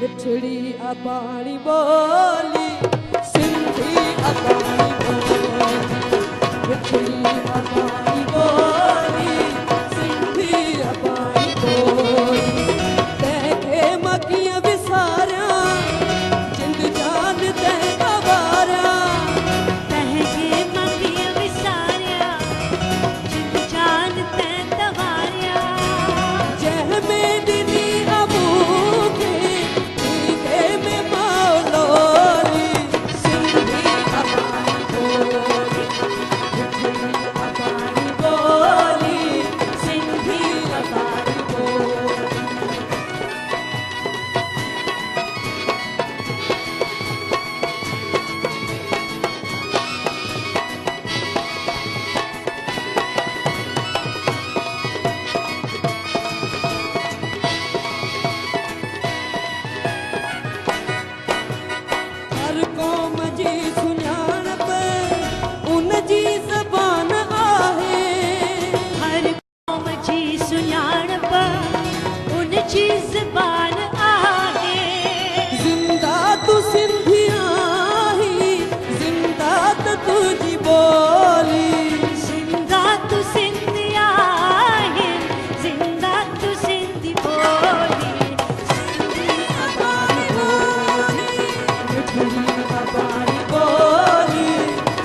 मिठड़ी अबाणी बोली सिंधी अबाणी बोली मिठड़ी अबाणी बोली सिंधी अबाणी बोली तैखे मकीअ विसारिया जिंद जान तैं वारिया तैखे मकीअ विसारिया जिंद जान तैं वारिया जंहिंमें ॾिनी अबू खे में मौलोली सिंधी अबाणी बोली मिठड़ी अबाणी बोली सिंधी अबाणी बोली हर क़ौम जी सुञाणप उन जी ज़बान आहे हर क़ौम जी सुञाणप उन जी ज़बान आहे ज़िंदा तू सिंधी आहीं ज़िंदा त तुंहिंजी ॿोली ज़िंदा तू सिंधी आहे ज़िंदा तू सिंधी ॿोली सिंधी अबाणी बोली मिठड़ी अबाणी बोली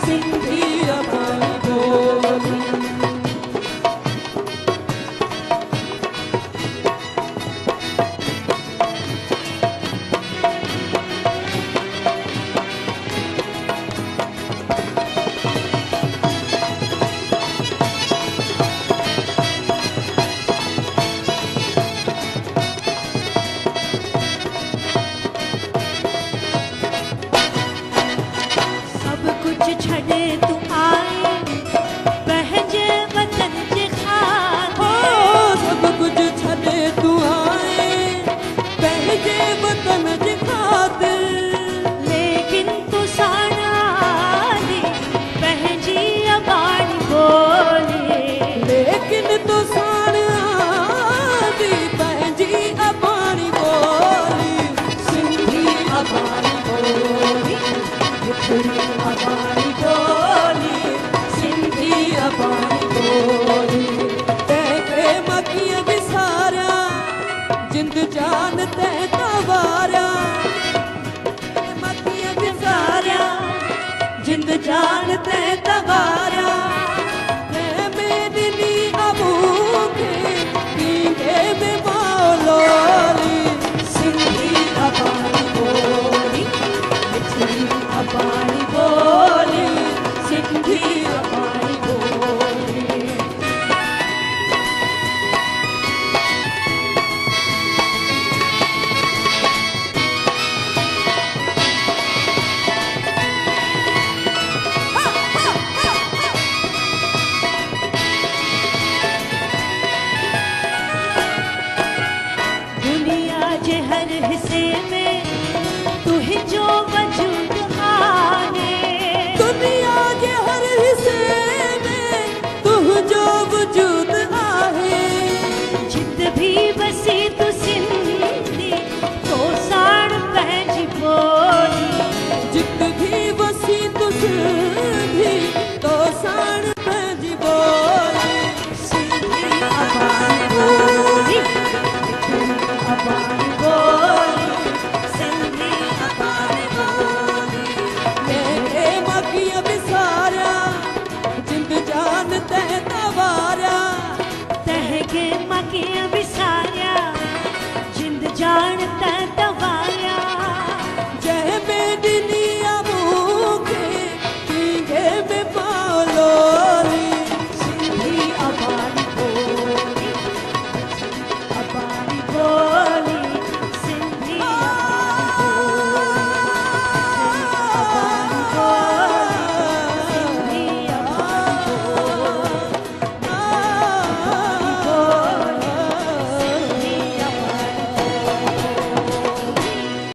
सिंधी अबाणी बोली सब कुछ छॾे तू आए पंहिंजे वतन जे हो ख़ातिर सब कुछ छॾे तू आए पंहिंजे वतन जे ख़ातिर लेकिन तू साण आली पंहिंजी अबाणी बोली लेकिन तो साण आदी पंहिंजी अबाणी बोली सिंधी अबाणी बोली मिठड़ी अबाणी बोली सिंधी अबाणी बोली तैखे मकीअ विसारिया जिंद जान तैं वारिया मकीअ विसारिया जिंद जान तैं वारिया में ॾिनी अबू खे में मौलोली सिंधी अबाणी बोली मिठड़ी अबाणी बोली सिंधी अबाणी बोली दुनिया जे हर हिस्से में तुंहिंजो वजूद आहे दुनिया जे हर हिस्से में तुंहिंजो वजूद आहे जित भी वसी तू सिंधी तो साण पंहिंजी बोली जित भी वसी तू सिंधी तो साण पंहिंजी बोली सिंधी अबाणी बोली अबाणी बोली सिंधी अबाणी बोली तैखे मकीअ विसारिया जिंद जान तैं वारिया तैखे मकीअ विसारिया जिंद जान तैं